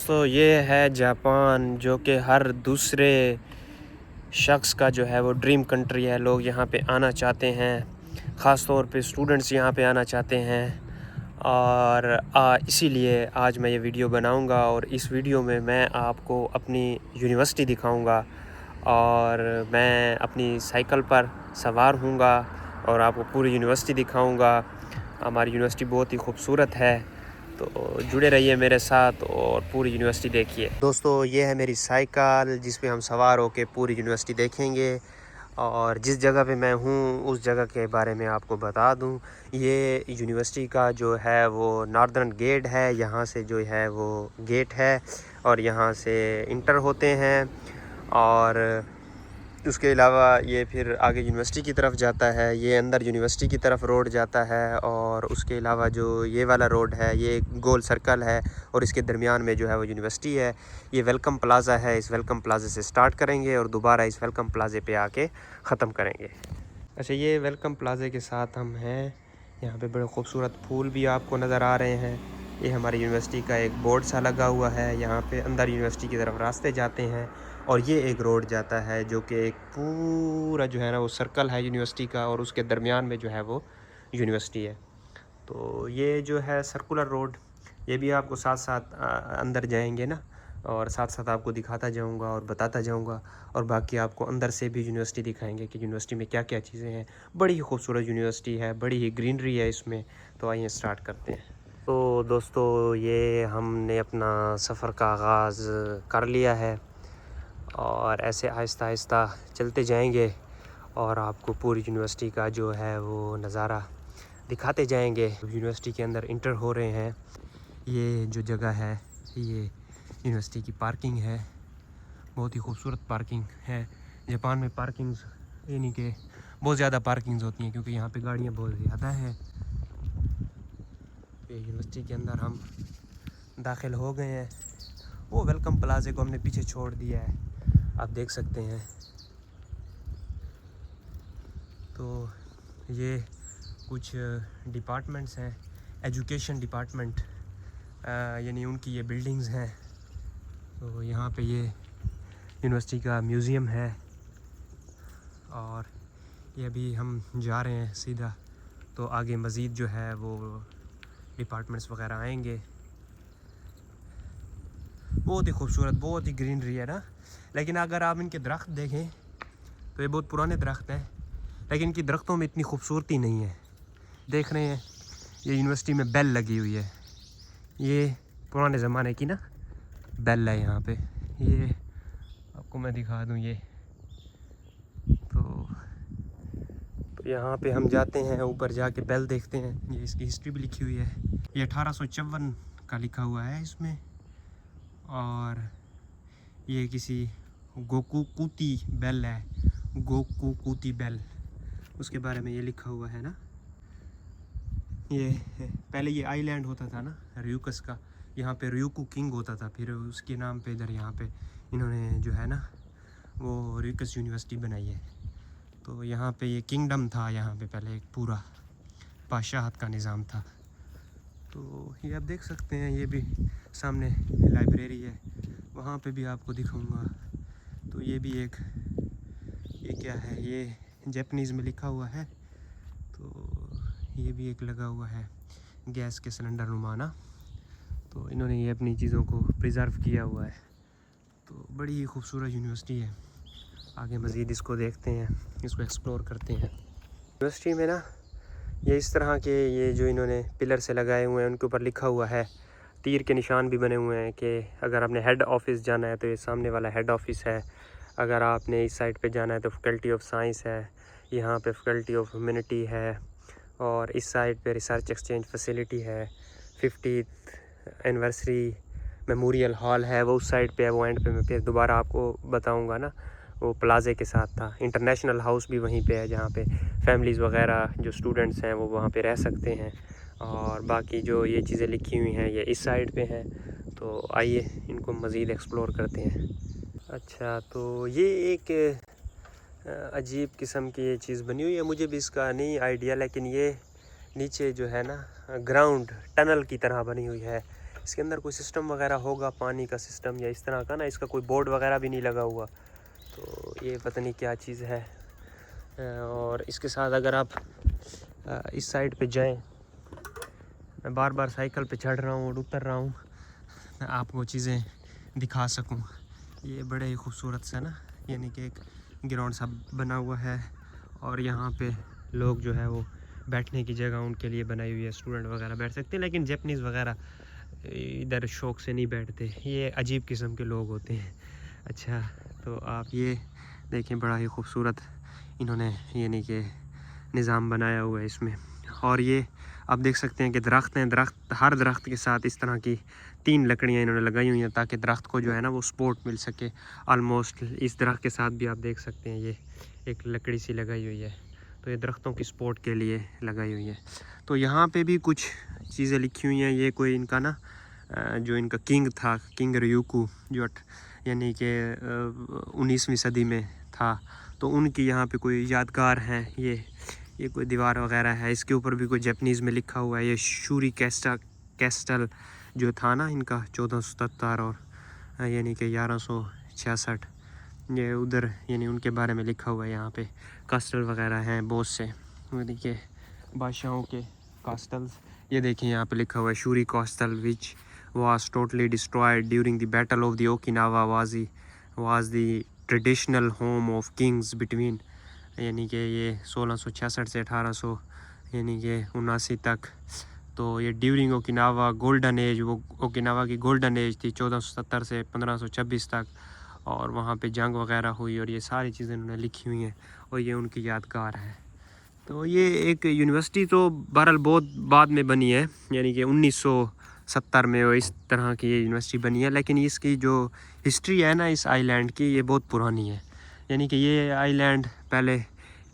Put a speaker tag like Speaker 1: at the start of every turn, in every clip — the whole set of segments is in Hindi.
Speaker 1: तो ये है जापान, जो कि हर दूसरे शख्स का जो है वो ड्रीम कंट्री है। लोग यहाँ पे आना चाहते हैं, ख़ास तौर पे स्टूडेंट्स यहाँ पे आना चाहते हैं। और इसीलिए आज मैं ये वीडियो बनाऊंगा और इस वीडियो में मैं आपको अपनी यूनिवर्सिटी दिखाऊंगा और मैं अपनी साइकिल पर सवार हूँगा और आपको पूरी यूनिवर्सिटी दिखाऊंगा। हमारी यूनिवर्सिटी बहुत ही खूबसूरत है, तो जुड़े रहिए मेरे साथ और पूरी यूनिवर्सिटी देखिए। दोस्तों, ये है मेरी साइकिल जिस पे हम सवार होके पूरी यूनिवर्सिटी देखेंगे। और जिस जगह पे मैं हूँ उस जगह के बारे में आपको बता दूँ, ये यूनिवर्सिटी का जो है वो नॉर्दर्न गेट है। यहाँ से जो है वो गेट है और यहाँ से इंटर होते हैं। और उसके अलावा ये फिर आगे यूनिवर्सिटी की तरफ जाता है। ये अंदर यूनिवर्सिटी की तरफ रोड जाता है। और उसके अलावा जो ये वाला रोड है ये गोल सर्कल है और इसके दरमियान में जो है वो यूनिवर्सिटी है। ये वेलकम प्लाज़ा है। इस वेलकम प्लाज़े से स्टार्ट करेंगे और दोबारा इस वेलकम प्लाज़े पे आके ख़त्म करेंगे। अच्छा, ये वेलकम प्लाज़े के साथ हम हैं। यहाँ पे बड़े खूबसूरत फूल भी आपको नज़र आ रहे हैं। ये हमारी यूनिवर्सिटी का एक बोर्ड सा लगा हुआ है। यहाँ पे अंदर यूनिवर्सिटी की तरफ रास्ते जाते हैं और ये एक रोड जाता है जो कि एक पूरा जो है ना वो सर्कल है यूनिवर्सिटी का और उसके दरमियान में जो है वो यूनिवर्सिटी है। तो ये जो है सर्कुलर रोड, ये भी आपको साथ साथ अंदर जाएंगे ना और साथ साथ आपको दिखाता जाऊंगा और बताता जाऊंगा। और बाकी आपको अंदर से भी यूनिवर्सिटी दिखाएंगे कि यूनिवर्सिटी में क्या क्या चीज़ें हैं। बड़ी ही खूबसूरत यूनिवर्सिटी है, बड़ी ही ग्रीनरी है इसमें। तो आइए स्टार्ट करते हैं। तो दोस्तों, ये हमने अपना सफ़र का आगाज़ कर लिया है और ऐसे आहिस्ता आहिस्ता चलते जाएंगे और आपको पूरी यूनिवर्सिटी का जो है वो नज़ारा दिखाते जाएंगे। यूनिवर्सिटी के अंदर इंटर हो रहे हैं। ये जो जगह है ये यूनिवर्सिटी की पार्किंग है। बहुत ही खूबसूरत पार्किंग है। जापान में पार्किंग्स यानी कि बहुत ज़्यादा पार्किंग्स होती हैं क्योंकि यहाँ पे गाड़ियाँ बहुत ज़्यादा हैं। यूनिवर्सिटी के अंदर हम दाखिल हो गए हैं। वो वेलकम प्लाज़े को हमने पीछे छोड़ दिया है, आप देख सकते हैं। तो ये कुछ डिपार्टमेंट्स हैं, एजुकेशन डिपार्टमेंट यानी उनकी ये बिल्डिंग्स हैं। तो यहाँ पे ये यूनिवर्सिटी का म्यूज़ियम है और ये अभी हम जा रहे हैं सीधा। तो आगे मज़ीद जो है वो डिपार्टमेंट्स वगैरह आएंगे। बहुत ही खूबसूरत, बहुत ही ग्रीनरी है ना। लेकिन अगर आप इनके दरख्त देखें तो ये बहुत पुराने दरख्त हैं, लेकिन इनकी दरख्तों में इतनी खूबसूरती नहीं है। देख रहे हैं ये यूनिवर्सिटी में बेल लगी हुई है। ये पुराने ज़माने की ना बेल है यहाँ पे। ये आपको मैं दिखा दूँ। ये तो यहाँ पे हम जाते हैं, ऊपर जाके बेल देखते हैं। ये इसकी हिस्ट्री भी लिखी हुई है। ये 1854 का लिखा हुआ है इसमें। और ये किसी गोकुकुती बेल है, गोकुकुती बेल, उसके बारे में ये लिखा हुआ है ना। ये पहले ये आइलैंड होता था ना रियूकस का, यहाँ पे रियूकू किंग होता था। फिर उसके नाम पे इधर यहाँ पे इन्होंने जो है ना वो रियूकस यूनिवर्सिटी बनाई है। तो यहाँ पे ये किंगडम था, यहाँ पे पहले एक पूरा बादशाहत का निज़ाम था। तो ये आप देख सकते हैं। ये भी सामने लाइब्रेरी है, वहाँ पे भी आपको दिखाऊंगा। तो ये भी एक, ये क्या है, ये जापानीज़ में लिखा हुआ है। तो ये भी एक लगा हुआ है गैस के सिलेंडर नुमाना। तो इन्होंने ये अपनी चीज़ों को प्रिजर्व किया हुआ है। तो बड़ी ही खूबसूरत यूनिवर्सिटी है। आगे मज़ीद इसको देखते हैं, इसको एक्सप्लोर करते हैं। यूनिवर्सिटी में ना ये इस तरह के ये जो इन्होंने पिलर से लगाए हुए हैं उनके ऊपर लिखा हुआ है, तीर के निशान भी बने हुए हैं कि अगर आपने हेड ऑफिस जाना है तो ये सामने वाला हेड ऑफिस है। अगर आपने इस साइड पे जाना है तो फैकल्टी ऑफ साइंस है, यहाँ पे फैकल्टी ऑफ ह्यूमैनिटी है। और इस साइड पे रिसर्च एक्सचेंज फैसिलिटी है। 50th एनिवर्सरी मेमोरियल हॉल है, वो उस साइड पे है। वो एंड पे मैं फिर दोबारा आपको बताऊंगा ना। वो प्लाज़े के साथ था। इंटरनेशनल हाउस भी वहीं पे है जहाँ पे फैमिलीज़ वगैरह जो स्टूडेंट्स हैं वो वहाँ पे रह सकते हैं। और बाकी जो ये चीज़ें लिखी हुई हैं ये इस साइड पे हैं। तो आइए इनको मज़ीद एक्सप्लोर करते हैं। अच्छा, तो ये एक अजीब किस्म की ये चीज़ बनी हुई है, मुझे भी इसका नहीं आइडिया। लेकिन ये नीचे जो है ना ग्राउंड टनल की तरह बनी हुई है। इसके अंदर कोई सिस्टम वगैरह होगा, पानी का सिस्टम या इस तरह का ना, इसका कोई बोर्ड वगैरह भी नहीं लगा हुआ, तो ये पता नहीं क्या चीज़ है। और इसके साथ अगर आप इस साइड पे जाएं, मैं बार बार साइकिल पे चढ़ रहा हूँ और उतर रहा हूँ, मैं आपको चीज़ें दिखा सकूँ। ये बड़े ही खूबसूरत सा ना, यानी कि एक ग्राउंड सा बना हुआ है और यहाँ पे लोग जो है वो बैठने की जगह उनके लिए बनाई हुई है, स्टूडेंट वगैरह बैठ सकते हैं, लेकिन जैपनीज़ वगैरह इधर शौक से नहीं बैठते, ये अजीब किस्म के लोग होते हैं। अच्छा, तो आप ये देखें, बड़ा ही खूबसूरत इन्होंने यानी कि निज़ाम बनाया हुआ है इसमें। और ये आप देख सकते हैं कि दरख्त हैं, दरख्त, हर दरख्त के साथ इस तरह की 3 लकड़ियाँ इन्होंने लगाई हुई हैं ताकि दरख्त को जो है ना वो सपोर्ट मिल सके। ऑलमोस्ट इस दरख्त के साथ भी आप देख सकते हैं ये एक लकड़ी सी लगाई हुई है, तो ये दरख्तों की सपोर्ट के लिए लगाई हुई है। तो यहाँ पे भी कुछ चीज़ें लिखी हुई हैं। ये कोई इनका ना जो इनका किंग था, किंग रियुकू, जो यानी कि 19वीं सदी में था, तो उनकी यहाँ पे कोई यादगार हैं। ये कोई दीवार वगैरह है, इसके ऊपर भी कोई जापानीज़ में लिखा हुआ है। ये शूरी कैस्टल जो था ना इनका 1477 और यानी कि 1166, ये उधर यानी उनके बारे में लिखा हुआ है। यहाँ पे कास्टल वगैरह हैं बहुत से, यानी कि बादशाहों के कास्टल्स। ये देखिए यहाँ पे लिखा हुआ है शूरी कास्टल विच was totally destroyed during the battle of the Okinawa was the traditional home of kings between, यानी कि ये 1666 से 1800 यानी कि 79 तक। तो ये ड्यूरिंग ओकिनावा गोल्डन एज, वो ओकिनावा की गोल्डन एज थी 1470 से 1526 तक, और वहाँ पे जंग वगैरह हुई और ये सारी चीज़ें उन्होंने लिखी हुई हैं और ये उनकी यादगार है। तो ये एक यूनिवर्सिटी तो बहरहाल बहुत बाद में बनी है, यानी कि 1970 में वो इस तरह की ये यूनिवर्सिटी बनी है, लेकिन इसकी जो हिस्ट्री है ना इस आइलैंड की, ये बहुत पुरानी है। यानी कि ये आइलैंड पहले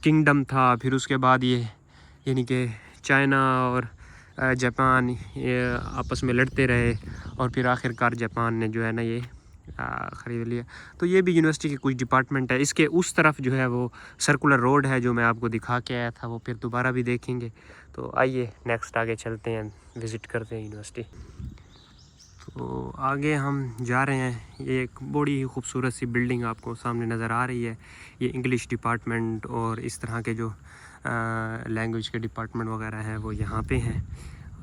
Speaker 1: किंगडम था, फिर उसके बाद ये यानी कि चाइना और जापान ये आपस में लड़ते रहे और फिर आखिरकार जापान ने जो है ना ये ख़रीद लिया। तो ये भी यूनिवर्सिटी के कुछ डिपार्टमेंट है। इसके उस तरफ जो है वो सर्कुलर रोड है जो मैं आपको दिखा के आया था, वो फिर दोबारा भी देखेंगे। तो आइए नेक्स्ट आगे चलते हैं, विज़िट करते हैं यूनिवर्सिटी। तो आगे हम जा रहे हैं। ये एक बड़ी ही खूबसूरत सी बिल्डिंग आपको सामने नज़र आ रही है। ये इंग्लिश डिपार्टमेंट और इस तरह के जो लैंग्वेज के डिपार्टमेंट वगैरह हैं वो यहाँ पे हैं।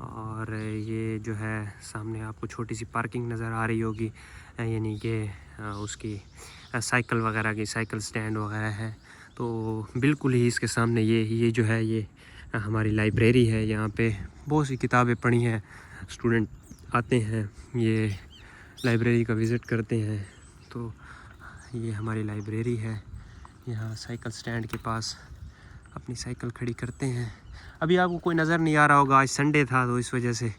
Speaker 1: और ये जो है सामने आपको छोटी सी पार्किंग नज़र आ रही होगी, यानी कि उसकी साइकिल वगैरह की, साइकिल स्टैंड वगैरह है। तो बिल्कुल ही इसके सामने ये जो है ये हमारी लाइब्रेरी है। यहाँ पे बहुत सी किताबें पढ़ी हैं, स्टूडेंट आते हैं, ये लाइब्रेरी का विज़िट करते हैं। तो ये हमारी लाइब्रेरी है। यहाँ साइकिल स्टैंड के पास अपनी साइकिल खड़ी करते हैं। अभी आपको कोई नज़र नहीं आ रहा होगा, आज संडे था तो इस वजह से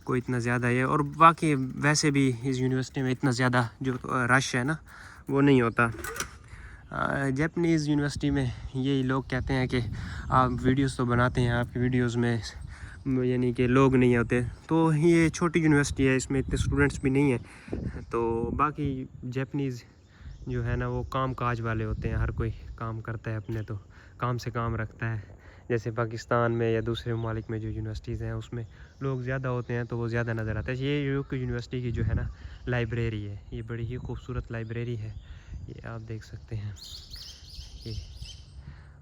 Speaker 1: कोई इतना ज़्यादा है। और बाकी वैसे भी इस यूनिवर्सिटी में इतना ज़्यादा जो रश है ना वो नहीं होता। जापानीज़ यूनिवर्सिटी में यही लोग कहते हैं कि आप वीडियोस तो बनाते हैं, आपकी वीडियोस में यानी कि लोग नहीं होते। तो ये छोटी यूनिवर्सिटी है, इसमें इतने स्टूडेंट्स भी नहीं हैं। तो बाकी जापानीज़ जो है ना वो काम काज वाले होते हैं, हर कोई काम करता है अपने, तो काम से काम रखता है। जैसे पाकिस्तान में या दूसरे ममालिक में जो यूनिवर्सिटीज़ हैं उसमें लोग ज़्यादा होते हैं तो वो ज़्यादा नज़र आता है। ये यूनिवर्सिटी की जो है ना लाइब्रेरी है, ये बड़ी ही खूबसूरत लाइब्रेरी है, ये आप देख सकते हैं। ये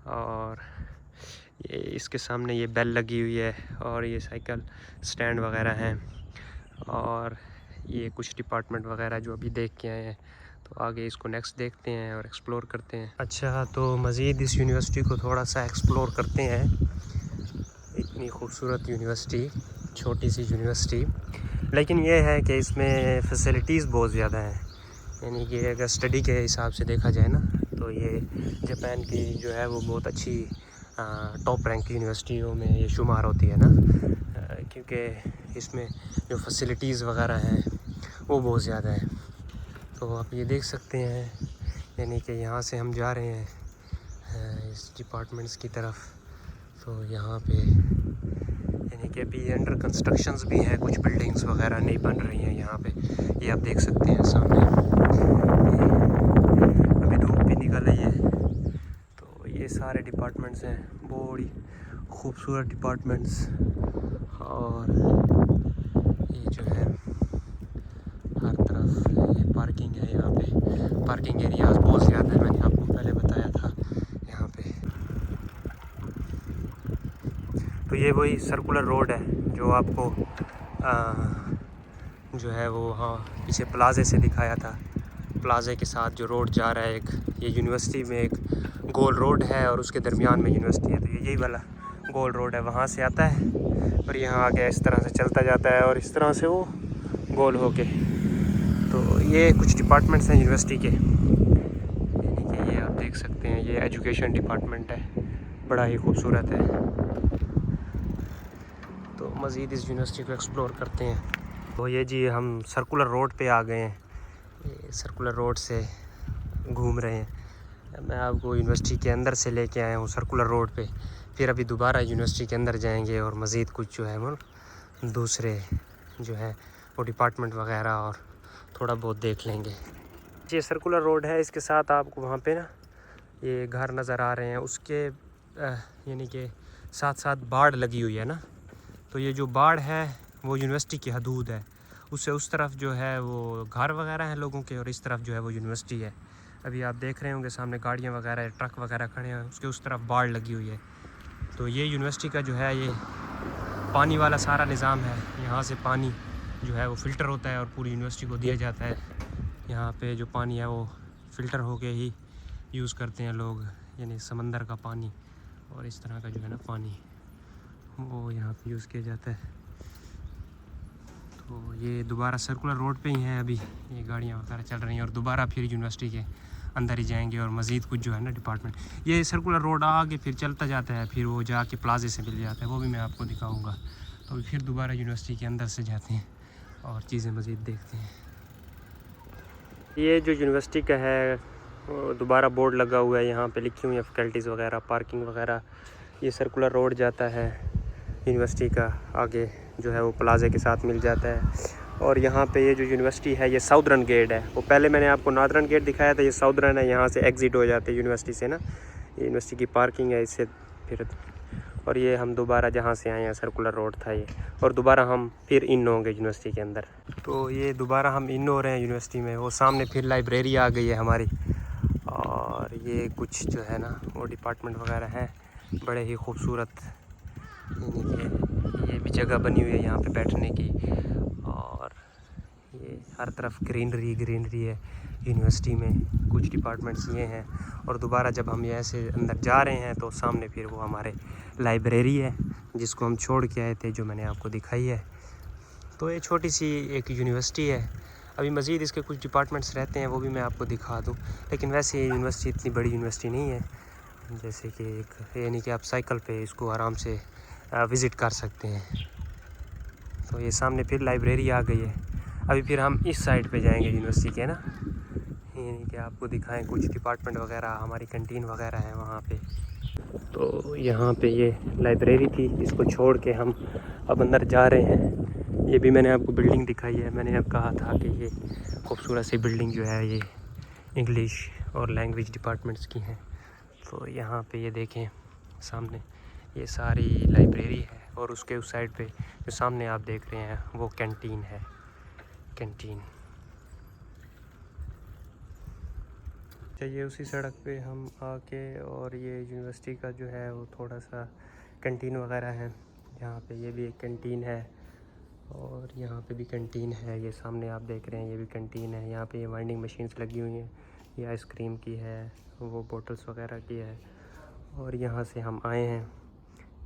Speaker 1: और ये इसके सामने ये बेल लगी हुई है और ये साइकिल स्टैंड वगैरह हैं, और ये कुछ डिपार्टमेंट वगैरह जो अभी देख के आए हैं। तो आगे इसको नेक्स्ट देखते हैं और एक्सप्लोर करते हैं। अच्छा, तो मज़ीद इस यूनिवर्सिटी को थोड़ा सा एक्सप्लोर करते हैं। इतनी खूबसूरत यूनिवर्सिटी, छोटी सी यूनिवर्सिटी, लेकिन ये है कि इसमें फैसिलिटीज़ बहुत ज़्यादा हैं। यानी कि अगर स्टडी के हिसाब से देखा जाए ना तो ये जापान की जो है वो बहुत अच्छी टॉप रैंक यूनिवर्सिटियों में ये शुमार होती है ना, क्योंकि इसमें जो फैसिलिटीज़ वगैरह हैं वो बहुत ज़्यादा है। तो आप ये देख सकते हैं, यानी कि यहाँ से हम जा रहे हैं इस डिपार्टमेंट्स की तरफ। तो यहाँ पे यानी कि अभी अंडर कंस्ट्रक्शंस भी हैं, कुछ बिल्डिंग्स वगैरह नहीं बन रही हैं यहाँ पे, ये आप देख सकते हैं सामने। अभी धूप भी निकल रही है। तो ये सारे डिपार्टमेंट्स हैं, बड़ी खूबसूरत डिपार्टमेंट्स। और ये जो है पार्किंग है यहाँ पे। पार्किंग एरियाज बहुत ज़्यादा है, मैंने आपको पहले बताया था यहाँ पे। तो ये वही सर्कुलर रोड है जो आपको जो है वो हाँ पीछे प्लाजे से दिखाया था। प्लाजे के साथ जो रोड जा रहा है एक, ये यूनिवर्सिटी में एक गोल रोड है और उसके दरमियान में यूनिवर्सिटी है। तो ये यही वाला गोल रोड है, वहाँ से आता है और यहाँ आगे इस तरह से चलता जाता है और इस तरह से वो गोल होके। तो ये कुछ डिपार्टमेंट्स हैं यूनिवर्सिटी के, यानी कि ये आप देख सकते हैं, ये एजुकेशन डिपार्टमेंट है, बड़ा ही खूबसूरत है। तो मज़ीद इस यूनिवर्सिटी को एक्सप्लोर करते हैं। तो ये जी हम सर्कुलर रोड पे आ गए हैं, ये सर्कुलर रोड से घूम रहे हैं। मैं आपको यूनिवर्सिटी के अंदर से लेके आया हूँ सर्कुलर रोड पे, फिर अभी दोबारा यूनिवर्सिटी के अंदर जाएंगे और मज़ीद कुछ जो है वो दूसरे जो है वो डिपार्टमेंट वगैरह और थोड़ा बहुत देख लेंगे। ये सर्कुलर रोड है, इसके साथ आपको वहाँ पे ना ये घर नज़र आ रहे हैं, उसके यानी कि साथ साथ बाड़ लगी हुई है ना। तो ये जो बाड़ है वो यूनिवर्सिटी की हदूद है, उससे उस तरफ जो है वो घर वगैरह हैं लोगों के और इस तरफ जो है वो यूनिवर्सिटी है। अभी आप देख रहे होंगे सामने गाड़ियाँ वगैरह ट्रक वगैरह खड़े हैं, उसके उस तरफ बाड़ लगी हुई है। तो ये यूनिवर्सिटी का जो है ये पानी वाला सारा निज़ाम है, यहाँ से पानी जो है वो फ़िल्टर होता है और पूरी यूनिवर्सिटी को दिया जाता है। यहाँ पे जो पानी है वो फ़िल्टर होके ही यूज़ करते हैं लोग, यानी समंदर का पानी और इस तरह का जो है ना पानी वो यहाँ पे यूज़ किया जाता है। तो ये दोबारा सर्कुलर रोड पे ही है, अभी ये गाड़ियाँ वगैरह चल रही हैं और दोबारा फिर यूनिवर्सिटी के अंदर ही जाएंगे और मज़ीद कुछ जो है ना डिपार्टमेंट। ये सर्कुलर रोड आगे फिर चलता जाता है, फिर वो जाके प्लाजे से मिल जाता है, वो भी मैं आपको दिखाऊंगा। तो फिर दोबारा यूनिवर्सिटी के अंदर से जाते हैं और चीज़ें मज़ीद देखते हैं। ये जो यूनिवर्सिटी का है दोबारा बोर्ड लगा हुआ है, यहाँ पे लिखी हुई है फैकल्टीज़ वगैरह, पार्किंग वगैरह। ये सर्कुलर रोड जाता है यूनिवर्सिटी का, आगे जो है वो प्लाजे के साथ मिल जाता है। और यहाँ पे ये जो यूनिवर्सिटी है ये साउदर्न गेट है, वो पहले मैंने आपको नॉर्दर्न गेट दिखाया था, ये साउदर्न है, यहाँ से एग्ज़िट हो जाते हैं यूनिवर्सिटी से ना। ये यूनिवर्सिटी की पार्किंग है इससे फिर, और ये हम दोबारा जहाँ से आए हैं सर्कुलर रोड था ये, और दोबारा हम फिर इन होंगे यूनिवर्सिटी के अंदर। तो ये दोबारा हम इन हो रहे हैं यूनिवर्सिटी में, वो सामने फिर लाइब्रेरी आ गई है हमारी। और ये कुछ जो है ना वो डिपार्टमेंट वगैरह हैं, बड़े ही खूबसूरत, यानी कि ये भी जगह बनी हुई है यहाँ पे बैठने की। और ये हर तरफ ग्रीनरी है यूनिवर्सिटी में, कुछ डिपार्टमेंट्स ये हैं। और दोबारा जब हम यहाँ से अंदर जा रहे हैं तो सामने फिर वो हमारे लाइब्रेरी है जिसको हम छोड़ के आए थे, जो मैंने आपको दिखाई है। तो ये छोटी सी एक यूनिवर्सिटी है, अभी मज़ीद इसके कुछ डिपार्टमेंट्स रहते हैं, वो भी मैं आपको दिखा दूँ। लेकिन वैसे ये यूनिवर्सिटी इतनी बड़ी यूनिवर्सिटी नहीं है, जैसे कि एक यानी कि आप साइकिल पे इसको आराम से विज़िट कर सकते हैं। तो ये सामने फिर लाइब्रेरी आ गई है। अभी फिर हम इस साइड पे जाएंगे यूनिवर्सिटी के ना, यानी कि आपको दिखाएं कुछ डिपार्टमेंट वगैरह, हमारी कैंटीन वगैरह है वहाँ पे। तो यहाँ पे ये लाइब्रेरी थी, इसको छोड़ के हम अब अंदर जा रहे हैं। ये भी मैंने आपको बिल्डिंग दिखाई है, मैंने अब कहा था कि ये खूबसूरत सी बिल्डिंग जो है ये इंग्लिश और लैंग्वेज डिपार्टमेंट्स की हैं। तो यहाँ पे ये देखें सामने ये सारी लाइब्रेरी है और उसके उस साइड पे जो सामने आप देख रहे हैं वो कैंटीन है, कैंटीन। चाहिए उसी सड़क पे हम आके, और ये यूनिवर्सिटी का जो है वो थोड़ा सा कैंटीन वगैरह है। यहाँ पे ये भी एक कैंटीन है और यहाँ पे भी कैंटीन है, ये सामने आप देख रहे हैं ये भी कैंटीन है। यहाँ पे ये वाइंडिंग मशीन्स लगी हुई हैं, ये आइसक्रीम की है, वो बोटल्स वगैरह की है। और यहाँ से हम आए हैं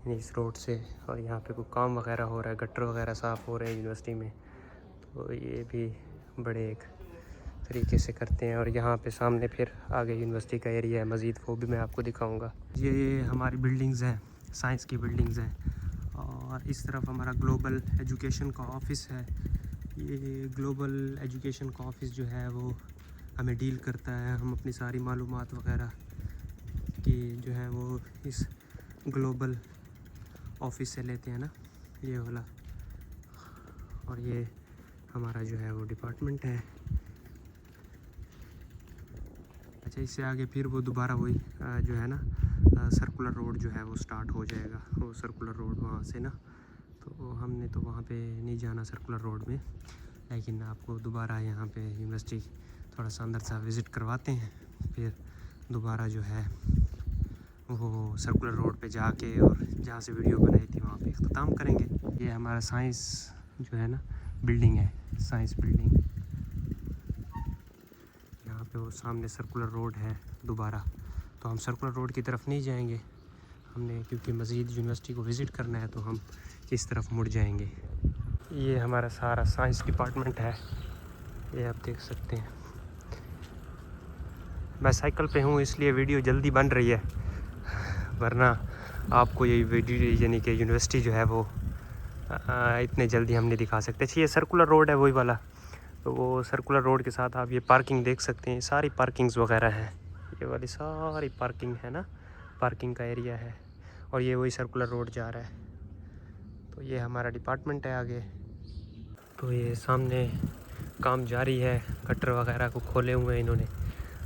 Speaker 1: इस रोड से, और यहाँ पे कोई काम वगैरह हो रहा है, गटर वगैरह साफ़ हो रहे हैं यूनिवर्सिटी में। तो ये भी बड़े एक तरीके से करते हैं। और यहाँ पे सामने फिर आगे यूनिवर्सिटी का एरिया है मज़ीद, वो भी मैं आपको दिखाऊंगा। ये हमारी बिल्डिंग्स हैं, साइंस की बिल्डिंग्स हैं। और इस तरफ हमारा ग्लोबल एजुकेशन का ऑफ़िस है। ये ग्लोबल एजुकेशन का ऑफ़िस जो है वो हमें डील करता है, हम अपनी सारी मालूमात वगैरह की जो है वो इस ग्लोबल ऑफ़िस से लेते हैं ना, ये वाला। और ये हमारा जो है वो डिपार्टमेंट है। अच्छा, इससे आगे फिर वो दोबारा वही जो है ना सर्कुलर रोड जो है वो स्टार्ट हो जाएगा, वो सर्कुलर रोड वहाँ से ना। तो हमने तो वहाँ पे नहीं जाना सर्कुलर रोड में, लेकिन आपको दोबारा यहाँ पे यूनिवर्सिटी थोड़ा सा अंदर सा विज़िट करवाते हैं, फिर दोबारा जो है वो सर्कुलर रोड पे जाके और जहाँ से वीडियो बनाई थी वहाँ पे अख्ताम करेंगे। ये हमारा साइंस जो है ना बिल्डिंग है, साइंस बिल्डिंग। यहाँ पे वो सामने सर्कुलर रोड है दोबारा, तो हम सर्कुलर रोड की तरफ नहीं जाएंगे हमने, क्योंकि मज़ीद यूनिवर्सिटी को विज़िट करना है तो हम इस तरफ मुड़ जाएंगे। ये हमारा सारा साइंस डिपार्टमेंट है, ये आप देख सकते हैं। मैं साइकिल पे हूँ इसलिए वीडियो जल्दी बन रही है, वरना आपको ये वीडियो यानी कि यूनिवर्सिटी जो है वो इतने जल्दी हम नहीं दिखा सकते। ये सर्कुलर रोड है वही वाला, तो वो सर्कुलर रोड के साथ आप ये पार्किंग देख सकते हैं, सारी पार्किंग्स वगैरह हैं, ये वाली सारी पार्किंग है ना, पार्किंग का एरिया है। और ये वही सर्कुलर रोड जा रहा है, तो ये हमारा डिपार्टमेंट है आगे। तो ये सामने काम जारी है, गटर वगैरह को खोले हुए हैं इन्होंने।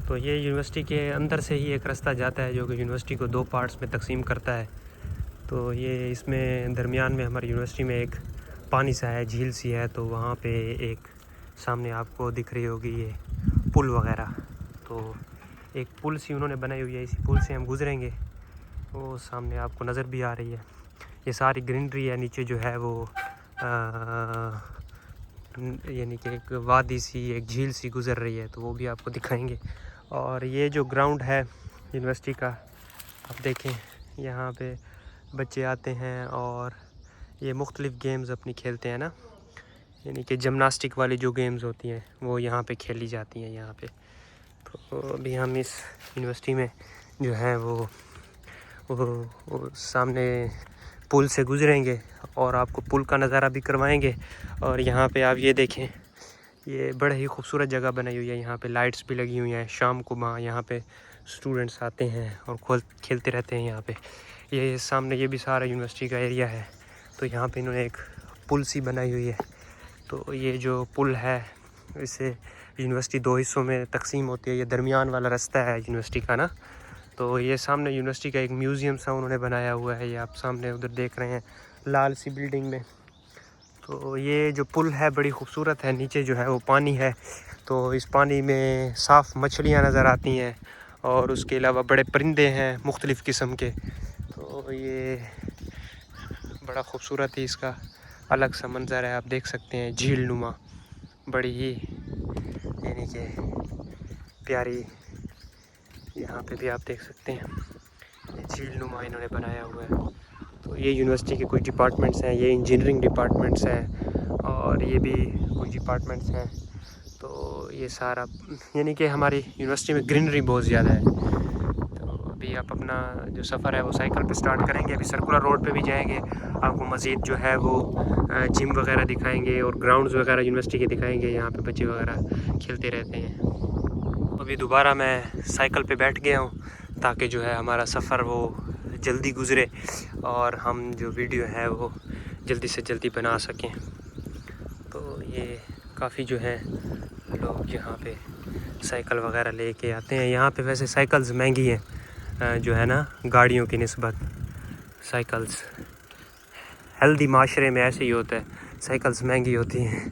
Speaker 1: तो ये यूनिवर्सिटी के अंदर से ही एक रास्ता जाता है जो कि यूनिवर्सिटी को 2 पार्ट्स में तकसीम करता है। तो ये इसमें दरमियान में हमारी यूनिवर्सिटी में एक पानी सा है, झील सी है, तो वहाँ पे एक सामने आपको दिख रही होगी ये पुल वगैरह, तो एक पुल सी उन्होंने बनाई हुई है, इसी पुल से हम गुजरेंगे। वो सामने आपको नज़र भी आ रही है, ये सारी ग्रीनरी है, नीचे जो है वो यानी कि एक वादी सी, एक झील सी गुज़र रही है, तो वो भी आपको दिखाएंगे। और ये जो ग्राउंड है यूनिवर्सिटी का, आप देखें यहाँ पे बच्चे आते हैं और ये मुख्तलिफ़ गेम्स अपनी खेलते हैं ना, यानी कि जिमनास्टिक वाली जो गेम्स होती हैं वो यहाँ पे खेली जाती हैं यहाँ पे। तो अभी हम इस यूनिवर्सिटी में जो है वो सामने पुल से गुजरेंगे और आपको पुल का नज़ारा भी करवाएंगे। और यहाँ पे आप ये देखें, ये बड़े ही खूबसूरत जगह बनाई हुई है, यहाँ पे लाइट्स भी लगी हुई हैं। शाम को यहाँ पे स्टूडेंट्स आते हैं और खेलते रहते हैं यहाँ पे। ये सामने ये भी सारा यूनिवर्सिटी का एरिया है, तो यहाँ पे इन्होंने एक पुल सी बनाई हुई है। तो ये जो पुल है इससे यूनिवर्सिटी 2 हिस्सों में तकसीम होती है, ये दरमियान वाला रास्ता है यूनिवर्सिटी का ना। तो ये सामने यूनिवर्सिटी का एक म्यूज़ियम सा उन्होंने बनाया हुआ है, ये आप सामने उधर देख रहे हैं लाल सी बिल्डिंग में। तो ये जो पुल है बड़ी खूबसूरत है, नीचे जो है वो पानी है, तो इस पानी में साफ़ मछलियाँ नज़र आती हैं और उसके अलावा बड़े परिंदे हैं मुख्तलिफ़ किस्म के। तो ये बड़ा खूबसूरत ही इसका अलग सा मंज़र है, आप देख सकते हैं, झील नुमा, बड़ी ही यानी कि प्यारी। यहाँ पे भी आप देख सकते हैं ये झील नुमा इन्होंने बनाया हुआ है। तो ये यूनिवर्सिटी के कुछ डिपार्टमेंट्स हैं, ये इंजीनियरिंग डिपार्टमेंट्स हैं और ये भी कुछ डिपार्टमेंट्स हैं। तो ये सारा यानी कि हमारी यूनिवर्सिटी में ग्रीनरी बहुत ज़्यादा है। तो अभी आप अपना जो सफ़र है वो साइकिल पे स्टार्ट करेंगे, अभी सर्कुलर रोड पे भी जाएंगे, आपको मज़ीद जो है वो जिम वगैरह दिखाएंगे और ग्राउंड्स वगैरह यूनिवर्सिटी के दिखाएंगे, यहाँ पे बच्चे वगैरह खेलते रहते हैं। अभी दोबारा मैं साइकिल पे बैठ गया हूँ ताकि जो है हमारा सफ़र वो जल्दी गुज़रे और हम जो वीडियो है वो जल्दी से जल्दी बना सकें। तो ये काफ़ी जो है लोग यहाँ पे साइकिल वगैरह लेके आते हैं। यहाँ पे वैसे साइकिल्स महंगी हैं जो है ना गाड़ियों की निस्बत। साइकिल्स हेल्दी माशरे में ऐसे ही होता है, साइकिल्स महंगी होती हैं।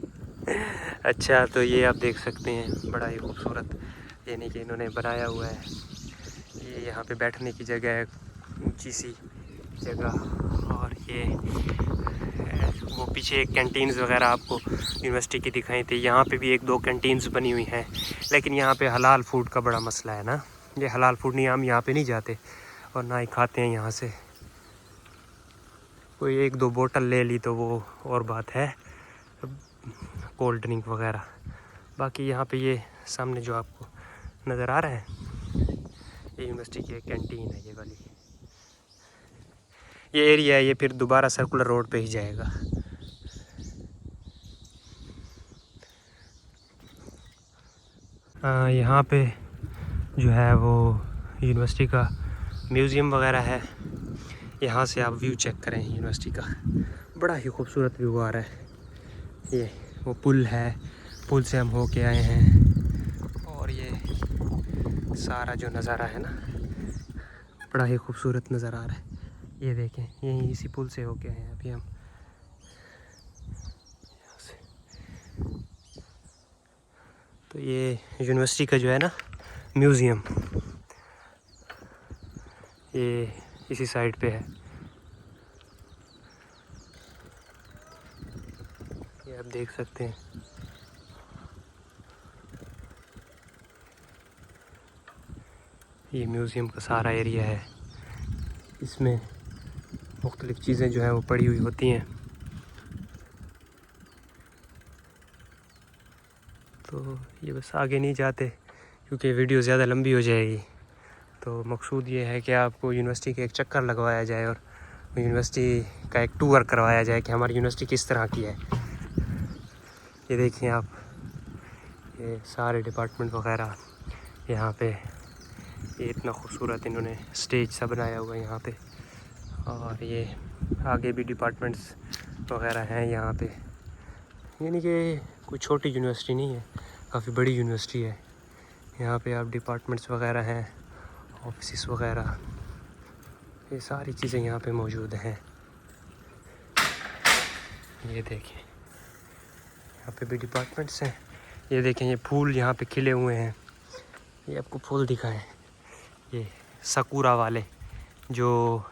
Speaker 1: अच्छा, तो ये आप देख सकते हैं बड़ा ही खूबसूरत यानी कि इन्होंने बनाया हुआ है। ये यहाँ पे बैठने की जगह है, ऊंची सी जगह। और ये वो पीछे एक कैंटीन्स वगैरह आपको यूनिवर्सिटी की दिखाई थी, यहाँ पे भी 1-2 कैंटीन्स बनी हुई हैं, लेकिन यहाँ पे हलाल फूड का बड़ा मसला है ना। ये हलाल फूड नहीं, हम यहाँ पे नहीं जाते और ना ही खाते हैं यहाँ से। कोई 1-2 बोतल ले ली तो वो और बात है, कोल्ड ड्रिंक वगैरह। बाकी यहाँ पे ये सामने जो आपको नज़र आ रहा है ये यूनिवर्सिटी की एक कैंटीन है, ये वाली ये एरिया है। ये फिर दोबारा सर्कुलर रोड पे ही जाएगा। यहाँ पे जो है वो यूनिवर्सिटी का म्यूज़ियम वगैरह है, यहाँ से आप व्यू चेक करें यूनिवर्सिटी का, बड़ा ही खूबसूरत व्यू आ रहा है। ये वो पुल है, पुल से हम होके आए हैं और ये सारा जो नज़ारा है ना बड़ा ही खूबसूरत नज़र आ रहा है। ये देखें, यहीं इसी पुल से होके आए हैं अभी हम। तो ये यूनिवर्सिटी का जो है ना म्यूज़ियम, ये इसी साइड पे है। ये आप देख सकते हैं। ये म्यूज़ियम का सारा एरिया है, इसमें मुख्तलिफ़ चीज़ें जो हैं वो पड़ी हुई होती हैं। तो ये बस आगे नहीं जाते क्योंकि वीडियो ज़्यादा लंबी हो जाएगी। तो मकसूद ये है कि आपको यूनिवर्सिटी के एक चक्कर लगवाया जाए और यूनिवर्सिटी का एक टूर करवाया जाए कि हमारी यूनिवर्सिटी किस तरह की है। ये देखिए आप, ये सारे डिपार्टमेंट वगैरह यहाँ पे, ये इतना खूबसूरत इन्होंने स्टेज सा बनाया हुआ है यहाँ पे। और ये आगे भी डिपार्टमेंट्स वगैरह हैं यहाँ पे, यानी कि कोई छोटी यूनिवर्सिटी नहीं है, काफ़ी बड़ी यूनिवर्सिटी है। यहाँ पे आप डिपार्टमेंट्स वगैरह हैं, ऑफिस वगैरह, ये सारी चीज़ें यहाँ पे मौजूद हैं। ये देखें यहाँ पे भी डिपार्टमेंट्स हैं। ये देखें ये फूल यहाँ पे खिले हुए हैं, ये आपको फूल दिखाएं, ये सकुरा वाले जो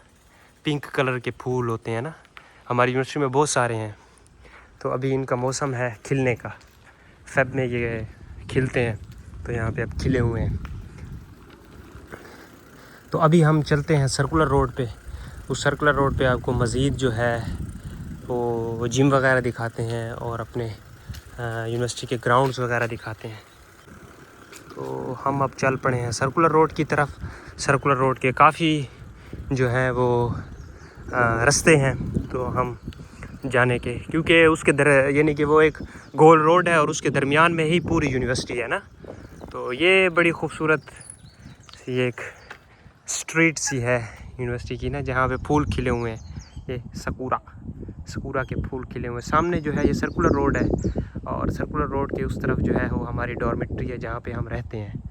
Speaker 1: पिंक कलर के फूल होते हैं ना, हमारी यूनिवर्सिटी में बहुत सारे हैं। तो अभी इनका मौसम है खिलने का, फ़ेब में ये खिलते हैं, तो यहाँ पे अब खिले हुए हैं। तो अभी हम चलते हैं सर्कुलर रोड पे। उस सर्कुलर रोड पे आपको मज़ीद जो है वो जिम वगैरह दिखाते हैं और अपने यूनिवर्सिटी के ग्राउंड्स वगैरह दिखाते हैं। तो हम अब चल पड़े हैं सर्कुलर रोड की तरफ। सर्कुलर रोड के काफ़ी जो है वो रास्ते हैं, तो हम जाने के, क्योंकि उसके यानी कि वो एक गोल रोड है और उसके दरमियान में ही पूरी यूनिवर्सिटी है ना। तो ये बड़ी खूबसूरत सी एक स्ट्रीट सी है यूनिवर्सिटी की ना, जहाँ पे फूल खिले हुए हैं, ये सकुरा के फूल खिले हुए हैं। सामने जो है ये सर्कुलर रोड है और सर्कुलर रोड के उस तरफ जो है वो हमारी डॉर्मेट्री है जहाँ पे हम रहते हैं।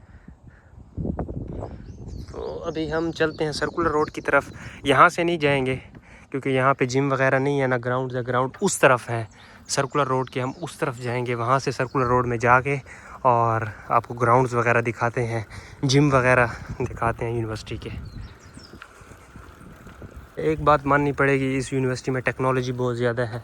Speaker 1: तो अभी हम चलते हैं सर्कुलर रोड की तरफ। यहाँ से नहीं जाएंगे क्योंकि यहाँ पे जिम वगैरह नहीं है ना, ग्राउंड है, ग्राउंड उस तरफ है सर्कुलर रोड के। हम उस तरफ जाएंगे, वहाँ से सर्कुलर रोड में जाके और आपको ग्राउंड्स वगैरह दिखाते हैं, जिम वगैरह दिखाते हैं यूनिवर्सिटी के। एक बात माननी पड़ेगी, इस यूनिवर्सिटी में टेक्नोलॉजी बहुत ज़्यादा है।